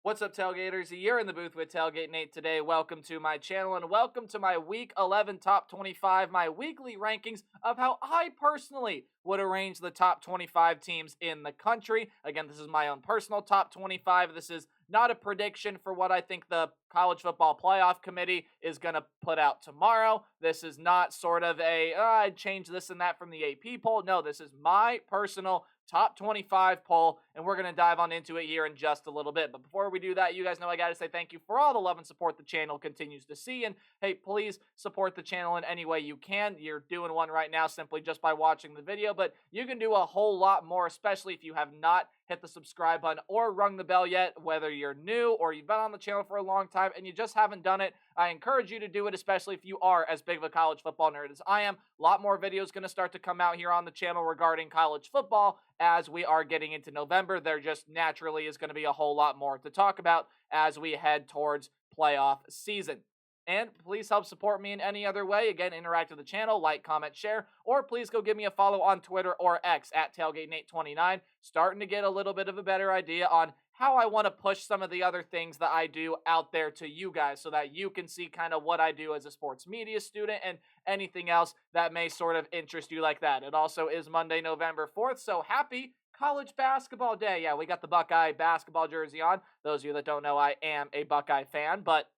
What's up, Tailgaters? You're in the booth with Tailgate Nate today. Welcome to my channel and welcome to my Week 11 Top 25, my weekly rankings of how I personally would arrange the top 25 teams in the country. Again, this is my own personal top 25. This is not a prediction for what I think the College Football Playoff Committee is going to put out tomorrow. This is not sort of I'd change this and that from the AP poll. No, this is my personal top 25 poll, and we're going to dive on into it here in just a little bit. But before we do that, you guys know I got to say thank you for all the love and support the channel continues to see. And hey, please support the channel in any way you can. You're doing one right now simply just by watching the video, but you can do a whole lot more, especially if you have not hit the subscribe button or rung the bell yet, whether you're new or you've been on the channel for a long time and you just haven't done it. I encourage you to do it, especially if you are as big of a college football nerd as I am. A lot more videos going to start to come out here on the channel regarding college football as we are getting into November. There just naturally is going to be a whole lot more to talk about as we head towards playoff season. And please help support me in any other way. Again, interact with the channel, like, comment, share, or please go give me a follow on Twitter or X at TailgateNate29. Starting to get a little bit of a better idea on how I want to push some of the other things that I do out there to you guys so that you can see kind of what I do as a sports media student and anything else that may sort of interest you like that. It also is Monday, November 4th, so happy College Basketball Day. Yeah, we got the Buckeye basketball jersey on. Those of you that don't know, I am a Buckeye fan, but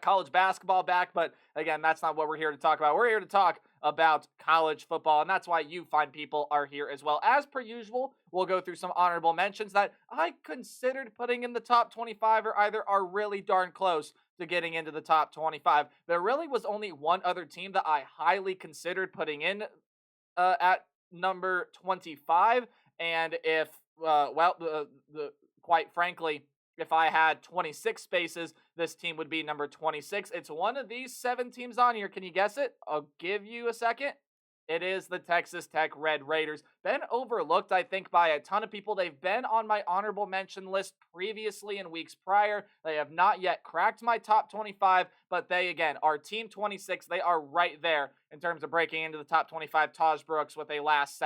college basketball back, but again, that's not what we're here to talk about. We're here to talk about college football, and that's why you fine people are here as well. As per usual, we'll go through some honorable mentions that I considered putting in the top 25 or either are really darn close to getting into the top 25. There really was only one other team that I highly considered putting in at number 25, and if, quite frankly, if I had 26 spaces, this team would be number 26. It's one of these 7 teams on here. Can you guess it? I'll give you a second. It is the Texas Tech Red Raiders. Been overlooked, I think, by a ton of people. They've been on my honorable mention list previously in weeks prior. They have not yet cracked my top 25, but they, again, are Team 26. They are right there in terms of breaking into the top 25. Taj Brooks with a last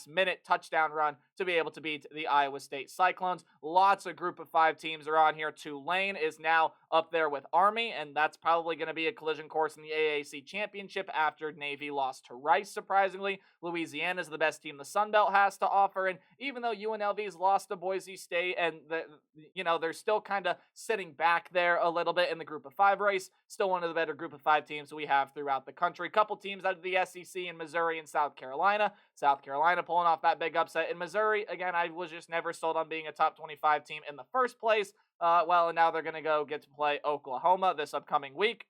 minute touchdown run to be able to beat the Iowa State Cyclones. Lots of group of 5 teams are on here. Tulane is now up there with Army, and that's probably going to be a collision course in the AAC Championship after Navy lost to Rice, surprisingly. Louisiana is the best team the Sun Belt has to offer, and even though UNLV's lost to Boise State, and they're still kind of sitting back there a little bit in the group of 5 race, still one of the better group of 5 teams we have throughout the country. Couple teams out of the SEC in Missouri and South Carolina. South Carolina pulling off that big upset. In Missouri, again, I was just never sold on being a top 25 team in the first place. And now they're going to get to play Oklahoma this upcoming week.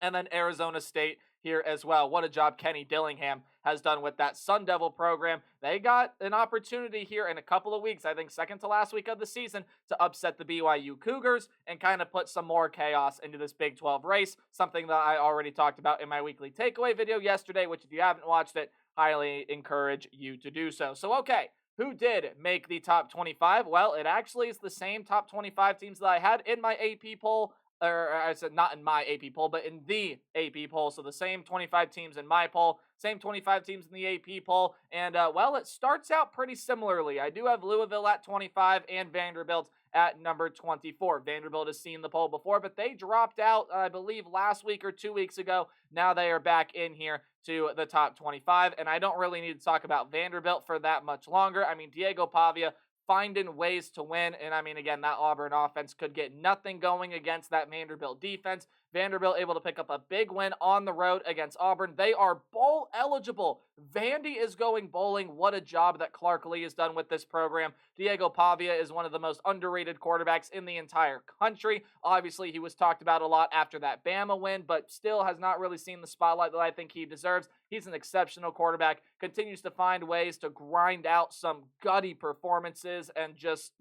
And then Arizona State here as well. What a job Kenny Dillingham has done with that Sun Devil program. They got an opportunity here in a couple of weeks, I think second to last week of the season, to upset the BYU Cougars and kind of put some more chaos into this Big 12 race, something that I already talked about in my weekly takeaway video yesterday, which if you haven't watched it, highly encourage you to do so. So, okay, who did make the top 25? Well, it actually is the same top 25 teams that I had in my AP poll, or I said not in my AP poll, but in the AP poll. So the same 25 teams in my poll, same 25 teams in the AP poll. And, it starts out pretty similarly. I do have Louisville at 25 and Vanderbilt at number 24. Vanderbilt has seen the poll before, but they dropped out, I believe, last week or 2 weeks ago. Now they are back in here to the top 25, and I don't really need to talk about Vanderbilt for that much longer. I mean, Diego Pavia finding ways to win, and I mean, again, that Auburn offense could get nothing going against that Vanderbilt defense. Vanderbilt able to pick up a big win on the road against Auburn. They are bowl eligible. Vandy is going bowling. What a job that Clark Lee has done with this program. Diego Pavia is one of the most underrated quarterbacks in the entire country. Obviously, he was talked about a lot after that Bama win, but still has not really seen the spotlight that I think he deserves. He's an exceptional quarterback, continues to find ways to grind out some gutty performances, and just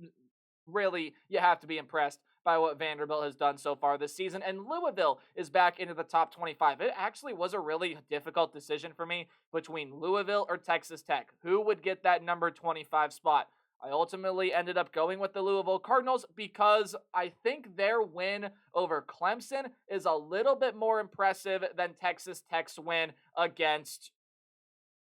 really, you have to be impressed by what Vanderbilt has done so far this season. And Louisville is back into the top 25. It actually was a really difficult decision for me between Louisville or Texas Tech. Who would get that number 25 spot? I ultimately ended up going with the Louisville Cardinals because I think their win over Clemson is a little bit more impressive than Texas Tech's win against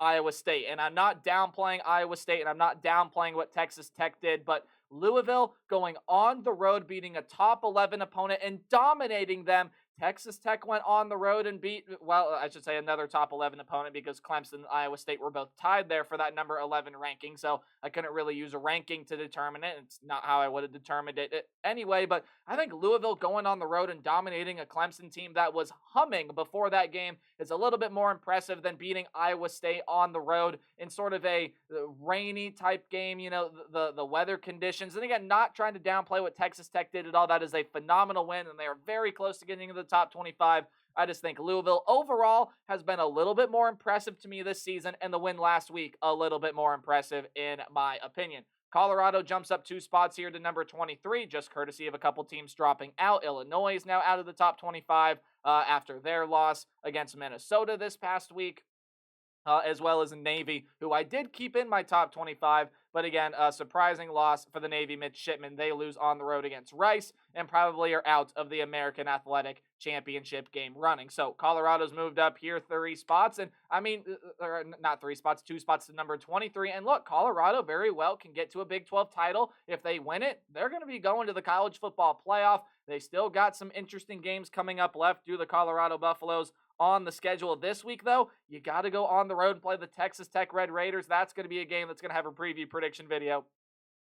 Iowa State. And I'm not downplaying Iowa State and I'm not downplaying what Texas Tech did, but Louisville going on the road, beating a top 11 opponent and dominating them. Texas Tech went on the road and beat, well, I should say another top 11 opponent because Clemson and Iowa State were both tied there for that number 11 ranking. So I couldn't really use a ranking to determine it. It's not how I would have determined it anyway. But I think Louisville going on the road and dominating a Clemson team that was humming before that game is a little bit more impressive than beating Iowa State on the road in sort of a rainy type game, the weather conditions. And again, not trying to downplay what Texas Tech did at all. That is a phenomenal win, and they are very close to getting into the top 25. I just think Louisville overall has been a little bit more impressive to me this season, and the win last week a little bit more impressive in my opinion. Colorado jumps up 2 spots here to number 23, just courtesy of a couple teams dropping out. Illinois is now out of the top 25 after their loss against Minnesota this past week. As well as Navy, who I did keep in my top 25, but again, a surprising loss for the Navy midshipmen. They lose on the road against Rice and probably are out of the American Athletic Championship game running. So Colorado's moved up here 3 spots, and not 3 spots, 2 spots to number 23. And look, Colorado very well can get to a Big 12 title. If they win it, they're going to be going to the college football playoff. They still got some interesting games coming up left due to the Colorado Buffaloes on the schedule this week, though. You got to go on the road and play the Texas Tech Red Raiders. That's going to be a game that's going to have a preview prediction video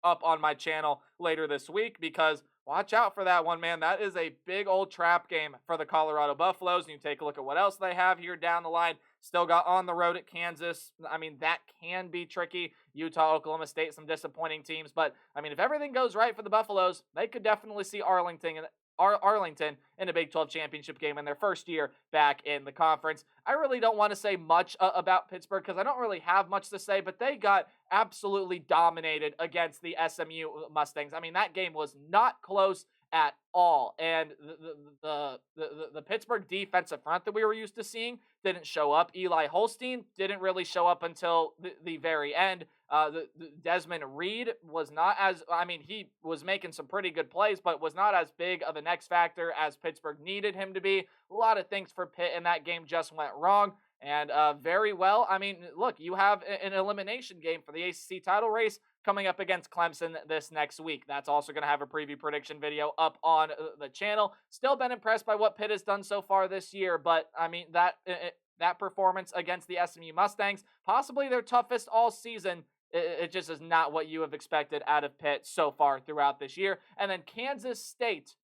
up on my channel later this week because watch out for that one, man. That is a big old trap game for the Colorado Buffaloes. And you take a look at what else they have here down the line. Still got on the road at Kansas. I mean, that can be tricky. Utah, Oklahoma State, some disappointing teams. But, I mean, if everything goes right for the Buffaloes, they could definitely see Arlington in a Big 12 championship game in their first year back in the conference. I really don't want to say much about Pittsburgh because I don't really have much to say, but they got absolutely dominated against the SMU Mustangs. I mean, that game was not close at all. And the Pittsburgh defensive front that we were used to seeing didn't show up. Eli Holstein didn't really show up until the very end. Desmond Reed was not as, he was making some pretty good plays, but was not as big of an X factor as Pittsburgh needed him to be. A lot of things for Pitt in that game just went wrong. And very well, look, you have an elimination game for the ACC title race coming up against Clemson this next week. That's also going to have a preview prediction video up on the channel. Still been impressed by what Pitt has done so far this year, but that performance against the SMU Mustangs, possibly their toughest all season, it just is not what you have expected out of Pitt so far throughout this year. And then Kansas State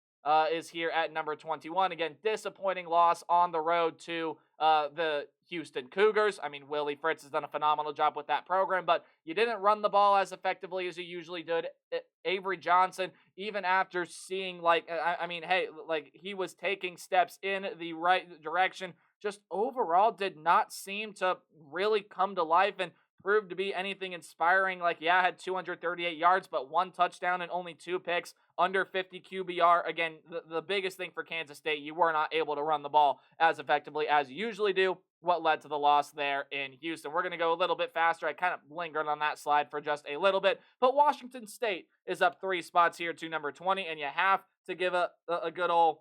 is here at number 21. Again, disappointing loss on the road to the Houston Cougars. Willie Fritz has done a phenomenal job with that program, but you didn't run the ball as effectively as you usually did. Avery Johnson, even after seeing he was taking steps in the right direction, just overall did not seem to really come to life and proved to be anything inspiring. Had 238 yards, but 1 touchdown and only 2 picks, under 50 QBR. Again, the biggest thing for Kansas State, you were not able to run the ball as effectively as you usually do, what led to the loss there in Houston. We're going to go a little bit faster. I kind of lingered on that slide for just a little bit, but Washington State is up 3 spots here to number 20, and you have to give a good old,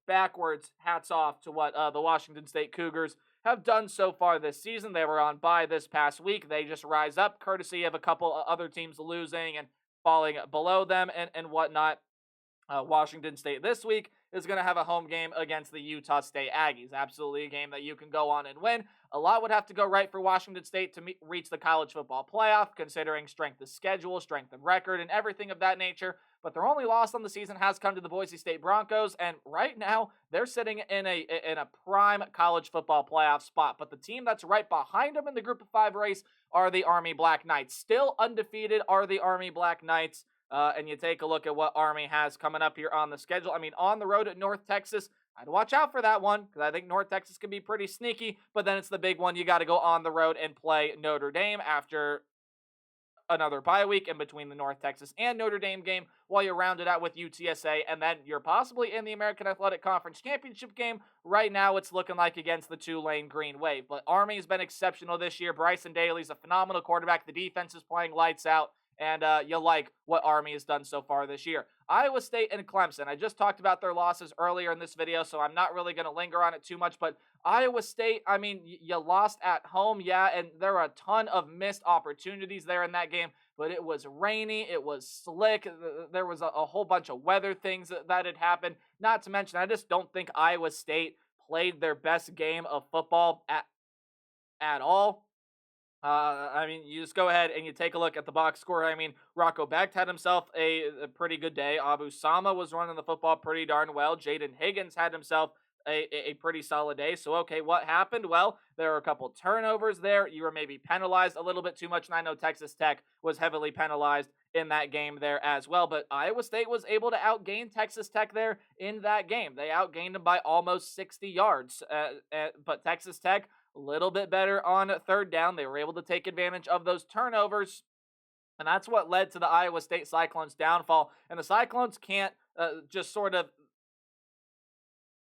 backwards hats off to what the Washington State Cougars have done so far this season. They were on bye this past week. They just rise up courtesy of a couple other teams losing and falling below them and whatnot. Washington State this week is going to have a home game against the Utah State Aggies. Absolutely a game that you can go on and win. A lot would have to go right for Washington State to reach the college football playoff, considering strength of schedule, strength of record, and everything of that nature. But their only loss on the season has come to the Boise State Broncos, and right now they're sitting in a prime college football playoff spot. But the team that's right behind them in the Group of 5 race are the Army Black Knights. Still undefeated are the Army Black Knights. And you take a look at what Army has coming up here on the schedule. On the road at North Texas, I'd watch out for that one because I think North Texas can be pretty sneaky. But then it's the big one. You got to go on the road and play Notre Dame after another bye week in between the North Texas and Notre Dame game while you round it out with UTSA. And then you're possibly in the American Athletic Conference Championship game. Right now it's looking like against the Tulane Green Wave. But Army's been exceptional this year. Bryson Daly's a phenomenal quarterback. The defense is playing lights out. and you like what Army has done so far this year. Iowa State and Clemson. I just talked about their losses earlier in this video, so I'm not really going to linger on it too much, but Iowa State, I mean, you lost at home, yeah, and there are a ton of missed opportunities there in that game, but it was rainy, it was slick, there was a whole bunch of weather things that had happened. Not to mention, I just don't think Iowa State played their best game of football at all. I mean, you just go ahead and you take a look at the box score. I mean, Rocco Becht had himself a pretty good day. Abu Sama was running the football pretty darn well. Jaden Higgins had himself a pretty solid day. So, okay, what happened? Well, there were a couple turnovers there. You were maybe penalized a little bit too much, and I know Texas Tech was heavily penalized in that game there as well. But Iowa State was able to outgain Texas Tech there in that game. They outgained them by almost 60 yards. But Texas Tech, a little bit better on third down. They were able to take advantage of those turnovers, and that's what led to the Iowa State Cyclones' downfall. And the Cyclones can't just sort of,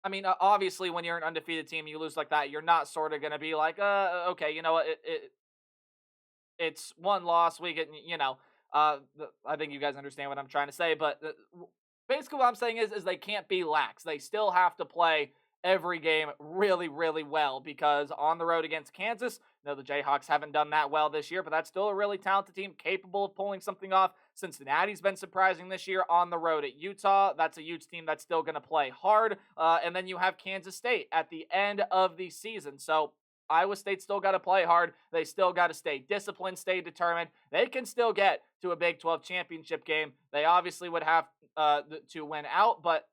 I mean, obviously, when you're an undefeated team, you lose like that, you're not sort of going to be like, okay, you know what, it's one loss. We get, I think you guys understand what I'm trying to say, but basically what I'm saying is they can't be lax. They still have to play every game really, really well, because on the road against Kansas, the Jayhawks haven't done that well this year, but that's still a really talented team capable of pulling something off. Cincinnati's been surprising this year on the road at Utah. That's a Utes team that's still going to play hard. And then you have Kansas State at the end of the season. So Iowa State still got to play hard. They still got to stay disciplined, stay determined. They can still get to a Big 12 championship game. They obviously would have to win out, but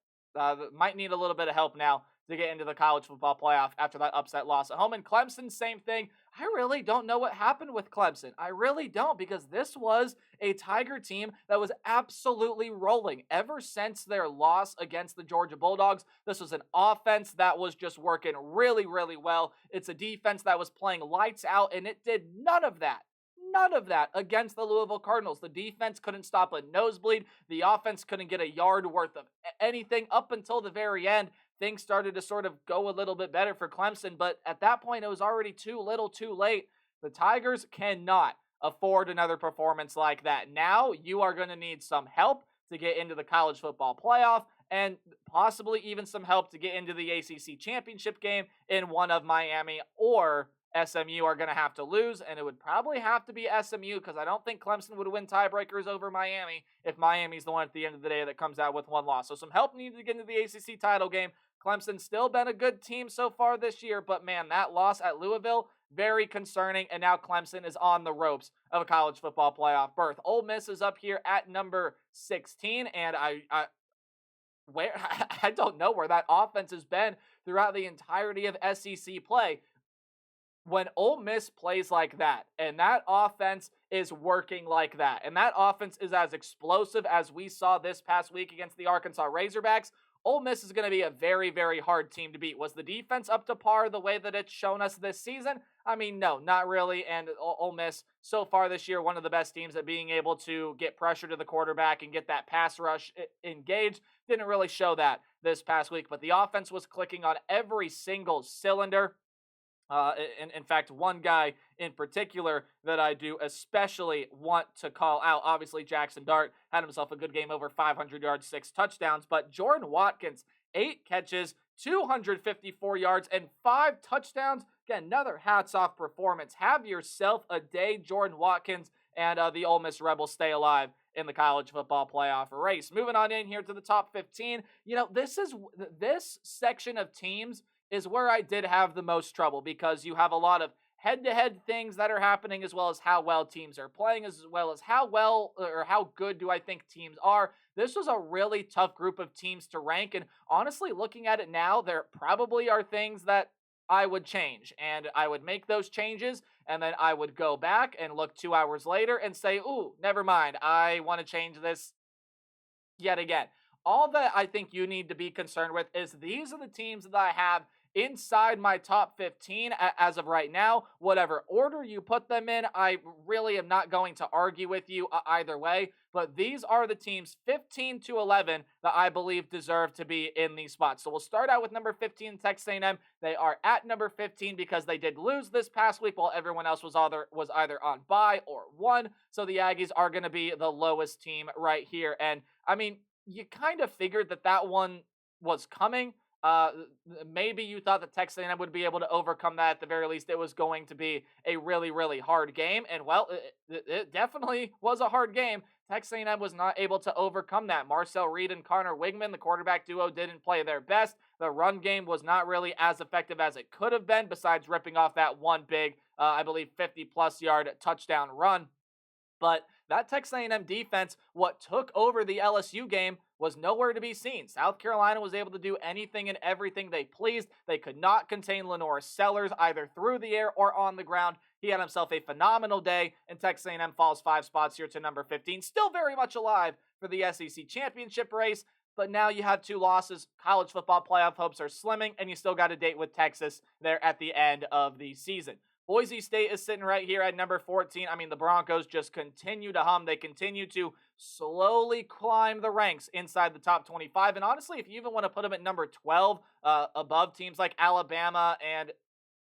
might need a little bit of help now to get into the college football playoff after that upset loss at home. And Clemson, same thing. I really don't know what happened with Clemson. I really don't, because this was a Tiger team that was absolutely rolling ever since their loss against the Georgia Bulldogs. This was an offense that was just working really, really well. It's a defense that was playing lights out, and it did none of that. None of that against the Louisville Cardinals. The defense couldn't stop a nosebleed. The offense couldn't get a yard worth of anything up until the very end. Things started to sort of go a little bit better for Clemson, but at that point, it was already too little too late. The Tigers cannot afford another performance like that. Now, you are going to need some help to get into the college football playoff, and possibly even some help to get into the ACC championship game in one of Miami or SMU are going to have to lose, and it would probably have to be SMU, because I don't think Clemson would win tiebreakers over Miami if Miami's the one at the end of the day that comes out with one loss. So some help needed to get into the ACC title game. Clemson's still been a good team so far this year, but man, that loss at Louisville, very concerning, and now Clemson is on the ropes of a college football playoff berth. Ole Miss is up here at number 16, and I don't know where that offense has been throughout the entirety of SEC play. When Ole Miss plays like that, and that offense is working like that, and that offense is as explosive as we saw this past week against the Arkansas Razorbacks, Ole Miss is going to be a very, very hard team to beat. Was the defense up to par the way that it's shown us this season? I mean, no, not really. And Ole Miss, so far this year, one of the best teams at being able to get pressure to the quarterback and get that pass rush engaged. Didn't really show that this past week, but the offense was clicking on every single cylinder. In fact, one guy in particular that I do especially want to call out, obviously Jackson Dart had himself a good game, over 500 yards, 6 touchdowns, but Jordan Watkins, 8 catches, 254 yards, and 5 touchdowns. Again, another hats off performance. Have yourself a day, Jordan Watkins, and the Ole Miss Rebels stay alive in the college football playoff race. Moving on in here to the top 15. This section of teams is where I did have the most trouble, because you have a lot of head-to-head things that are happening, as well as how well teams are playing, as well as how well or how good do I think teams are. This was a really tough group of teams to rank, and honestly, looking at it now, there probably are things that I would change, and I would make those changes, and then I would go back and look 2 hours later and say, ooh, never mind, I want to change this yet again. All that I think you need to be concerned with is these are the teams that I have inside my top 15 as of right now. Whatever order you put them in, I really am not going to argue with you either way. But these are the teams 15 to 11 that I believe deserve to be in these spots. So we'll start out with number 15, Texas A&M. They are at number 15 because they did lose this past week while everyone else was either on bye or won. So the Aggies are going to be the lowest team right here. And I mean, you kind of figured that one was coming. Uh, Maybe you thought that Texas A&M would be able to overcome that. At the very least, it was going to be a really, really hard game. And, well, it definitely was a hard game. Texas A&M was not able to overcome that. Marcel Reed and Connor Wigman, the quarterback duo, didn't play their best. The run game was not really as effective as it could have been, besides ripping off that one big, I believe, 50-plus yard touchdown run. But that Texas A&M defense, what took over the LSU game, was nowhere to be seen. South Carolina was able to do anything and everything they pleased. They could not contain Lenore Sellers either through the air or on the ground. He had himself a phenomenal day, and Texas A&M falls 5 spots here to number 15. Still very much alive for the SEC championship race, but now you have 2 losses. College football playoff hopes are slimming, and you still got a date with Texas there at the end of the season. Boise State is sitting right here at number 14. I mean, the Broncos just continue to hum. They continue to slowly climb the ranks inside the top 25. And honestly, if you even want to put them at number 12, above teams like Alabama and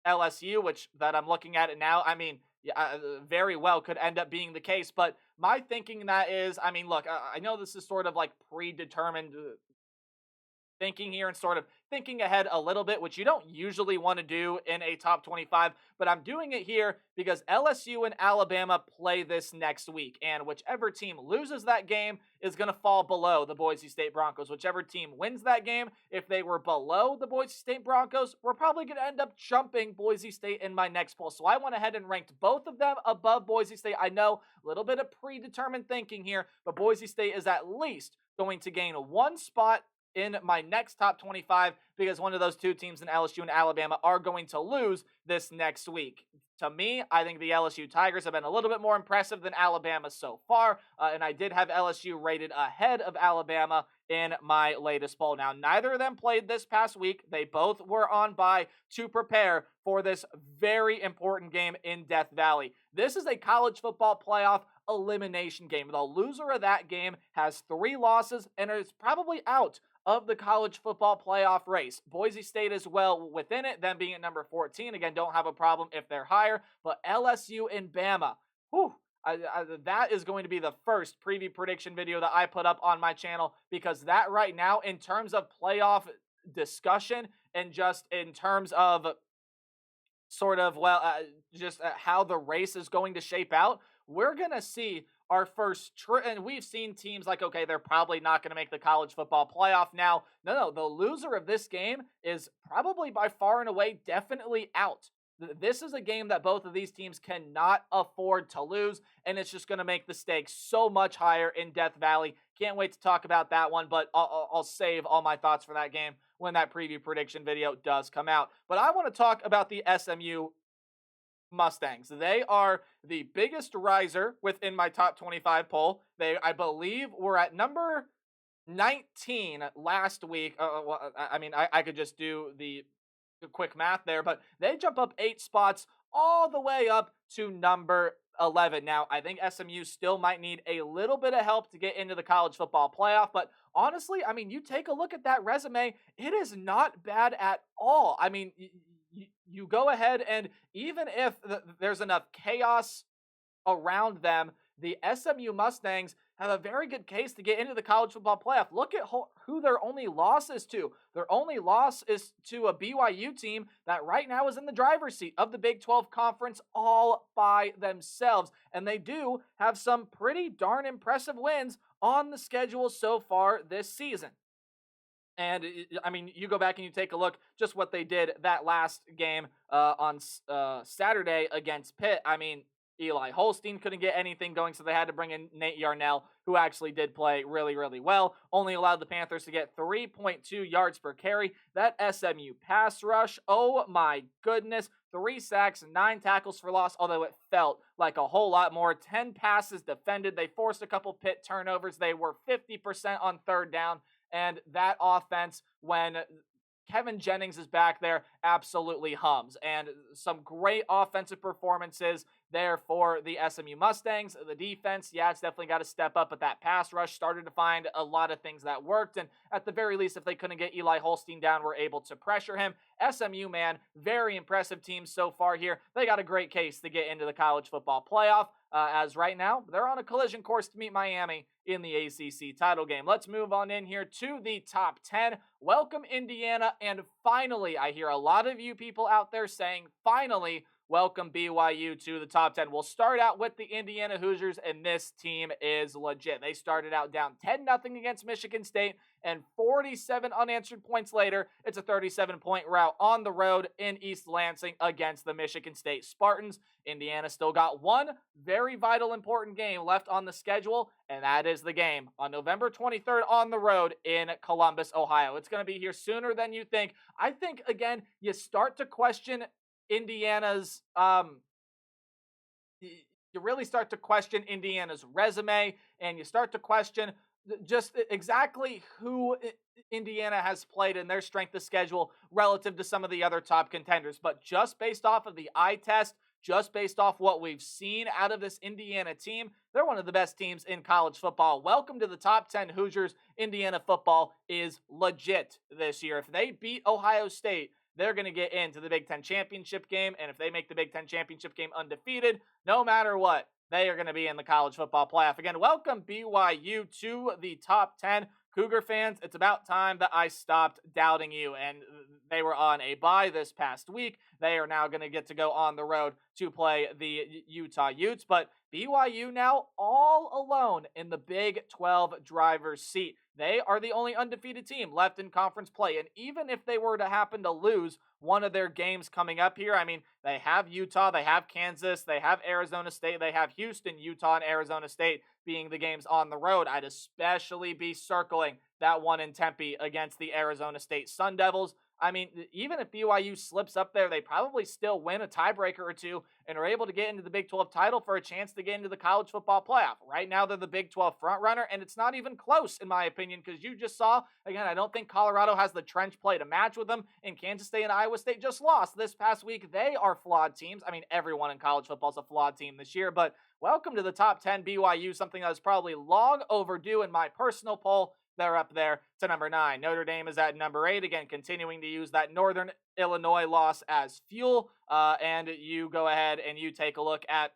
LSU, which that I'm looking at it now, I mean, yeah, very well could end up being the case. But my thinking that is, I mean, look, I know this is sort of like predetermined thinking here and sort of thinking ahead a little bit, which you don't usually want to do in a top 25, but I'm doing it here because LSU and Alabama play this next week, and whichever team loses that game is going to fall below the Boise State Broncos. Whichever team wins that game, if they were below the Boise State Broncos, we're probably going to end up jumping Boise State in my next poll. So I went ahead and ranked both of them above Boise State. I know a little bit of predetermined thinking here, but Boise State is at least going to gain 1 spot in my next top 25 because one of those 2 teams in LSU and Alabama are going to lose this next week. To me, I think the LSU Tigers have been a little bit more impressive than Alabama so far, and I did have LSU rated ahead of Alabama in my latest poll. Now, neither of them played this past week. They both were on bye to prepare for this very important game in Death Valley. This is a college football playoff elimination game. The loser of that game has 3 losses and is probably out of the college football playoff race. Boise State as well within it, them being at number 14. Again, don't have a problem if they're higher, but LSU and Bama, that is going to be the first preview prediction video that I put up on my channel, because that right now, in terms of playoff discussion and just in terms of sort of, how the race is going to shape out, we're going to see our first and we've seen teams like, okay, they're probably not going to make the college football playoff now. No, the loser of this game is probably by far and away definitely out. This is a game that both of these teams cannot afford to lose, and it's just going to make the stakes so much higher in Death Valley. Can't wait to talk about that one, but I'll save all my thoughts for that game when that preview prediction video does come out. But I want to talk about the SMU Mustangs. They are the biggest riser within my top 25 poll. They, I believe, were at number 19 last week. I could just do the quick math there, but they jump up 8 spots all the way up to number 11. Now, I think SMU still might need a little bit of help to get into the college football playoff, but honestly, I mean, you take a look at that resume, it is not bad at all. I mean, you go ahead and even if there's enough chaos around them, the SMU Mustangs have a very good case to get into the college football playoff. Look at who their only loss is to. Their only loss is to a BYU team that right now is in the driver's seat of the Big 12 Conference all by themselves. And they do have some pretty darn impressive wins on the schedule so far this season. And, I mean, you go back and you take a look just what they did that last game on Saturday against Pitt. I mean, Eli Holstein couldn't get anything going, so they had to bring in Nate Yarnell, who actually did play really, really well. Only allowed the Panthers to get 3.2 yards per carry. That SMU pass rush, oh my goodness. 3 sacks, 9 tackles for loss, although it felt like a whole lot more. 10 passes defended. They forced a couple Pitt turnovers. They were 50% on third down. And that offense, when Kevin Jennings is back there, absolutely hums. And some great offensive performances there for the SMU Mustangs. The defense, yeah, it's definitely got to step up, but that pass rush started to find a lot of things that worked. And at the very least, if they couldn't get Eli Holstein down, were able to pressure him. SMU, man, very impressive team so far here. They got a great case to get into the college football playoff. As right now, they're on a collision course to meet Miami in the ACC title game. Let's move on in here to the top 10. Welcome, Indiana. And finally, I hear a lot of you people out there saying, finally, welcome BYU to the top 10. We'll start out with the Indiana Hoosiers, and this team is legit. They started out down 10-0 against Michigan State, and 47 unanswered points later, it's a 37-point rout on the road in East Lansing against the Michigan State Spartans. Indiana still got one very vital, important game left on the schedule, and that is the game on November 23rd on the road in Columbus, Ohio. It's going to be here sooner than you think. I think, again, you start to question Indiana's you really start to question Indiana's resume, and you start to question just exactly who Indiana has played in their strength of schedule relative to some of the other top contenders. But just based off of the eye test, just based off what we've seen out of this Indiana team, they're one of the best teams in college football. Welcome to the top 10 Hoosiers. Indiana football is legit this year. If they beat Ohio State, they're going to get into the Big Ten championship game, and if they make the Big Ten championship game undefeated, no matter what, they are going to be in the college football playoff. Again, welcome BYU to the top 10. Cougar fans, it's about time that I stopped doubting you, and they were on a bye this past week. They are now going to get to go on the road to play the Utah Utes, but BYU now all alone in the Big 12 driver's seat. They are the only undefeated team left in conference play, and even if they were to happen to lose one of their games coming up here, I mean, they have Utah, they have Kansas, they have Arizona State, they have Houston, Utah, and Arizona State being the games on the road. I'd especially be circling that one in Tempe against the Arizona State Sun Devils. I mean, even if BYU slips up there, they probably still win a tiebreaker or two and are able to get into the Big 12 title for a chance to get into the college football playoff. Right now, they're the Big 12 frontrunner, and it's not even close, in my opinion, because you just saw, again, I don't think Colorado has the trench play to match with them, and Kansas State and Iowa State just lost this past week. They are flawed teams. I mean, everyone in college football is a flawed team this year, but welcome to the top 10 BYU, something that was probably long overdue in my personal poll. They're up there to number 9. Notre Dame is at number 8. Again, continuing to use that Northern Illinois loss as fuel. And you go ahead and you take a look at,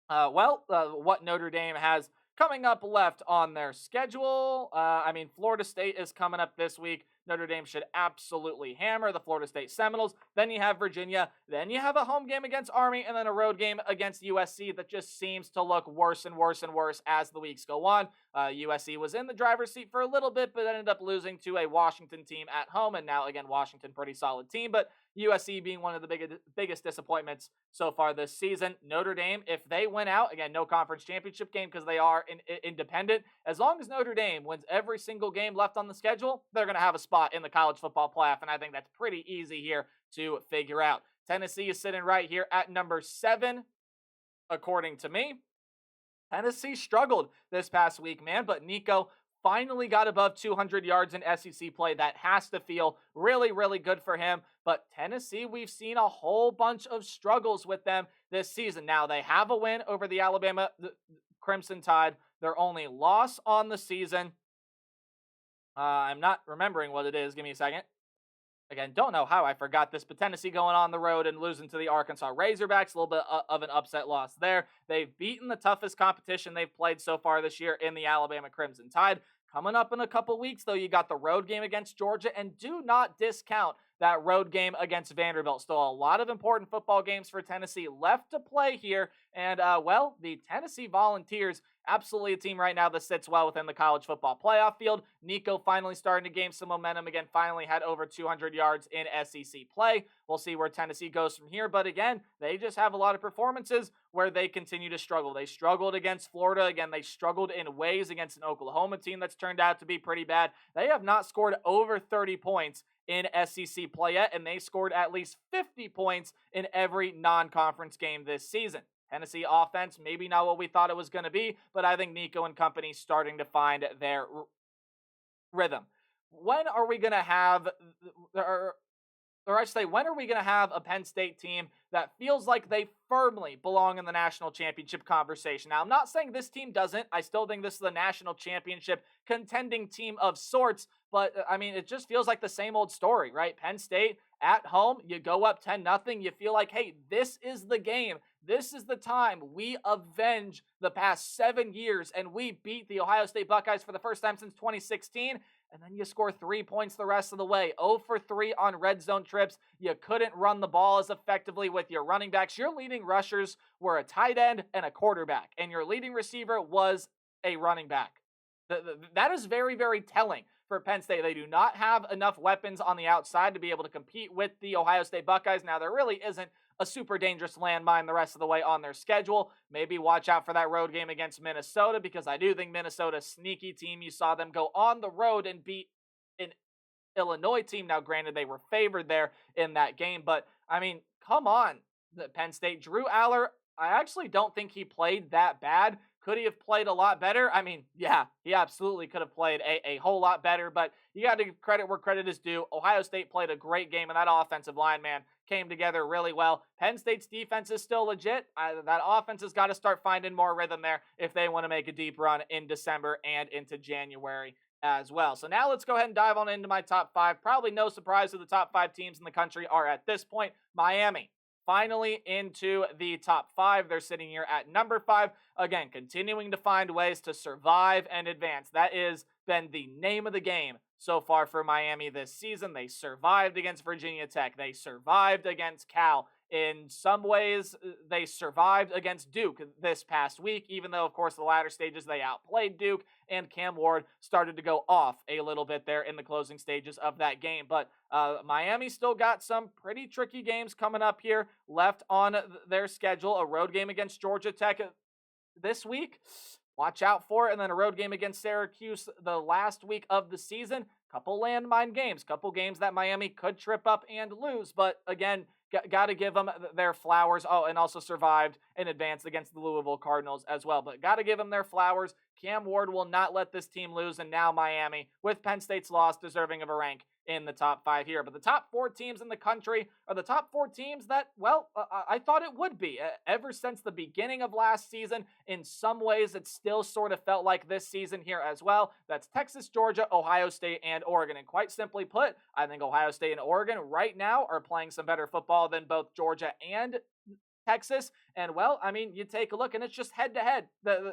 what Notre Dame has coming up left on their schedule. I mean, Florida State is coming up this week. Notre Dame should absolutely hammer the Florida State Seminoles. Then you have Virginia. Then you have a home game against Army, and then a road game against USC that just seems to look worse and worse and worse as the weeks go on. USC was in the driver's seat for a little bit, but ended up losing to a Washington team at home. And now, again, Washington, pretty solid team, but USC being one of the biggest disappointments so far this season. Notre Dame, if they win out, again, no conference championship game because they are independent. As long as Notre Dame wins every single game left on the schedule, they're going to have a spot in the college football playoff, and I think that's pretty easy here to figure out. Tennessee is sitting right here at number 7, according to me. Tennessee struggled this past week, man, but Nico finally got above 200 yards in SEC play. That has to feel really, really good for him. But Tennessee, we've seen a whole bunch of struggles with them this season. Now, they have a win over the Alabama Crimson Tide. Their only loss on the season. I'm not remembering what it is. Give me a second. Again, don't know how I forgot this, but Tennessee going on the road and losing to the Arkansas Razorbacks, a little bit of an upset loss there. They've beaten the toughest competition they've played so far this year in the Alabama Crimson Tide. Coming up in a couple weeks, though, you got the road game against Georgia, and do not discount that road game against Vanderbilt. Still a lot of important football games for Tennessee left to play here, and, the Tennessee Volunteers, absolutely a team right now that sits well within the college football playoff field. Nico finally starting to gain some momentum again, finally had over 200 yards in SEC play. We'll see where Tennessee goes from here, but again, they just have a lot of performances where they continue to struggle. They struggled against Florida. Again, they struggled in ways against an Oklahoma team that's turned out to be pretty bad. They have not scored over 30 points in SEC play yet, and they scored at least 50 points in every non-conference game this season. Tennessee offense, maybe not what we thought it was going to be, but I think Nico and company starting to find their rhythm. when are we going to have, or I should say, when are we going to have a Penn State team that feels like they firmly belong in the national championship conversation? Now, I'm not saying this team doesn't. I still think this is the national championship contending team of sorts. But, I mean, it just feels like the same old story, right? Penn State at home, you go up 10-0. You feel like, hey, this is the game. This is the time we avenge the past 7 years and we beat the Ohio State Buckeyes for the first time since 2016. And then you score 3 points the rest of the way. 0 for 3 on red zone trips. You couldn't run the ball as effectively with your running backs. Your leading rushers were a tight end and a quarterback, and your leading receiver was a running back. That is very, very telling for Penn State. They do not have enough weapons on the outside to be able to compete with the Ohio State Buckeyes. Now, there really isn't a super dangerous landmine the rest of the way on their schedule. Maybe watch out for that road game against Minnesota, because I do think Minnesota's sneaky team. You saw them go on the road and beat an Illinois team. Now, granted, they were favored there in that game, but I mean, come on, the Penn State. Drew Aller, I actually don't think he played that bad. Could he have played a lot better? I mean, yeah, he absolutely could have played a whole lot better, but you got to give credit where credit is due. Ohio State played a great game, and that offensive line, man, came together really well. Penn State's defense is still legit. That offense has got to start finding more rhythm there if they want to make a deep run in December and into January as well. So now let's go ahead and dive on into my top 5. Probably no surprise who the top 5 teams in the country are at this point. Miami, finally into the top 5. They're sitting here at number 5. Again, continuing to find ways to survive and advance. That has been the name of the game so far for Miami this season. They survived against Virginia Tech. They survived against Cal. In some ways, they survived against Duke this past week, even though, of course, the latter stages they outplayed Duke, and Cam Ward started to go off a little bit there in the closing stages of that game. But Miami still got some pretty tricky games coming up here left on their schedule. A road game against Georgia Tech this week. Watch out for it. And then a road game against Syracuse the last week of the season. Couple landmine games. Couple games that Miami could trip up and lose. But again, got to give them their flowers. Oh, and also survived and advanced against the Louisville Cardinals as well. But got to give them their flowers. Cam Ward will not let this team lose. And now Miami, with Penn State's loss, deserving of a rank in the top 5 here. But the top 4 teams in the country are the top 4 teams that, well, I thought it would be. Ever since the beginning of last season, in some ways, it still sort of felt like this season here as well. That's Texas, Georgia, Ohio State, and Oregon. And quite simply put, I think Ohio State and Oregon right now are playing some better football than both Georgia and Texas. And, well, I mean, you take a look, and it's just head-to-head,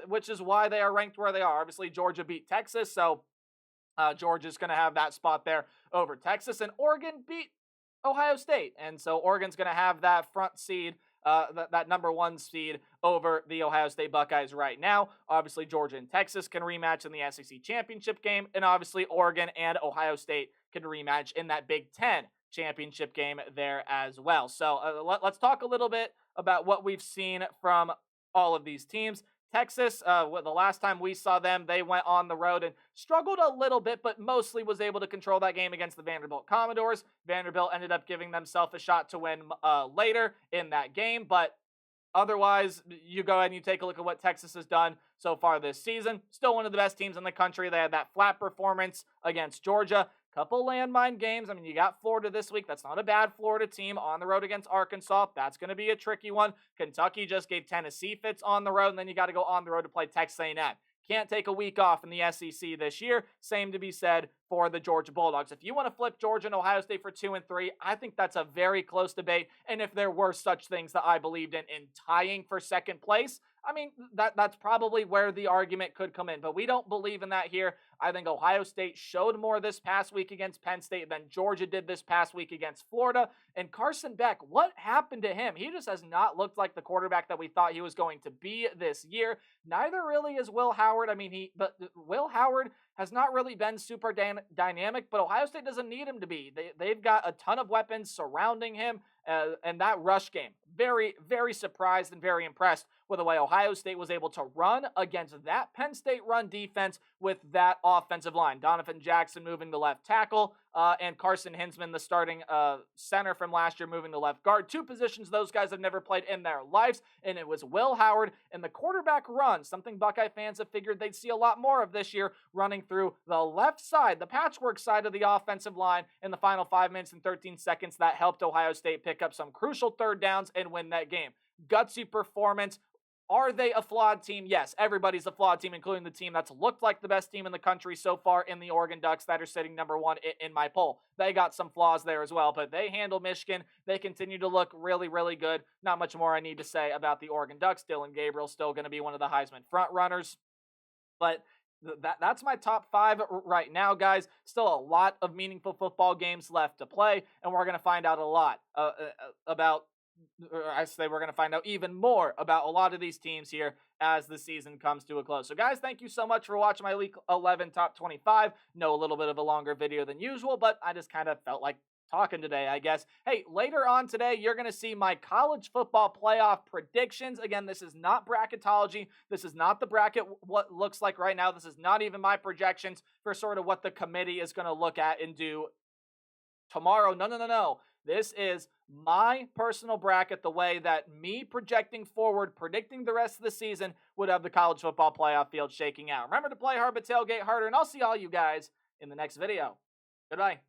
which is why they are ranked where they are. Obviously, Georgia beat Texas, so Georgia's going to have that spot there over Texas, and Oregon beat Ohio State, and so Oregon's going to have that front seed, that number 1 seed over the Ohio State Buckeyes right now. Obviously, Georgia and Texas can rematch in the SEC championship game, and obviously Oregon and Ohio State can rematch in that Big Ten championship game there as well. So let's talk a little bit about what we've seen from all of these teams. Texas, the last time we saw them, they went on the road and struggled a little bit, but mostly was able to control that game against the Vanderbilt Commodores. Vanderbilt ended up giving themselves a shot to win later in that game, but otherwise, you go ahead and you take a look at what Texas has done so far this season. Still one of the best teams in the country. They had that flat performance against Georgia. Couple landmine games. I mean, you got Florida this week. That's not a bad Florida team. On the road against Arkansas, that's going to be a tricky one. Kentucky just gave Tennessee fits on the road, and then you got to go on the road to play Texas A&M. Can't take a week off in the SEC this year. Same to be said for the Georgia Bulldogs. If you want to flip Georgia and Ohio State for 2 and 3, I think that's a very close debate. And if there were such things that I believed in tying for second place, I mean, that's probably where the argument could come in. But we don't believe in that here. I think Ohio State showed more this past week against Penn State than Georgia did this past week against Florida. And Carson Beck, what happened to him? He just has not looked like the quarterback that we thought he was going to be this year. Neither really is Will Howard. I mean, but Will Howard has not really been super dynamic, but Ohio State doesn't need him to be. They've got a ton of weapons surrounding him, and that rush game, very, very surprised and very impressed with the way Ohio State was able to run against that Penn State run defense with that offensive line. Donovan Jackson moving the left tackle, and Carson Hinsman, the starting center from last year, moving to left guard. Two positions those guys have never played in their lives, and it was Will Howard and the quarterback run, something Buckeye fans have figured they'd see a lot more of this year, running through the left side, the patchwork side of the offensive line in the final 5 minutes and 13 seconds. That helped Ohio State pick up some crucial third downs and win that game. Gutsy performance. Are they a flawed team? Yes, everybody's a flawed team, including the team that's looked like the best team in the country so far in the Oregon Ducks that are sitting number one in my poll. They got some flaws there as well, but they handle Michigan. They continue to look really, really good. Not much more I need to say about the Oregon Ducks. Dylan Gabriel's still going to be one of the Heisman front runners, but that's my top 5 right now, guys. Still a lot of meaningful football games left to play, and we're going to find out a lot about I say we're going to find out even more about a lot of these teams here as the season comes to a close. So, guys, thank you so much for watching my Week 11 Top 25. Know a little bit of a longer video than usual, but I just kind of felt like talking today, I guess. Hey, later on today, you're going to see my college football playoff predictions. Again, this is not bracketology. This is not the bracket what looks like right now. This is not even my projections for sort of what the committee is going to look at and do tomorrow. No. This is my personal bracket, the way that me projecting forward, predicting the rest of the season would have the college football playoff field shaking out. Remember to play hard but tailgate harder, and I'll see all you guys in the next video. Goodbye.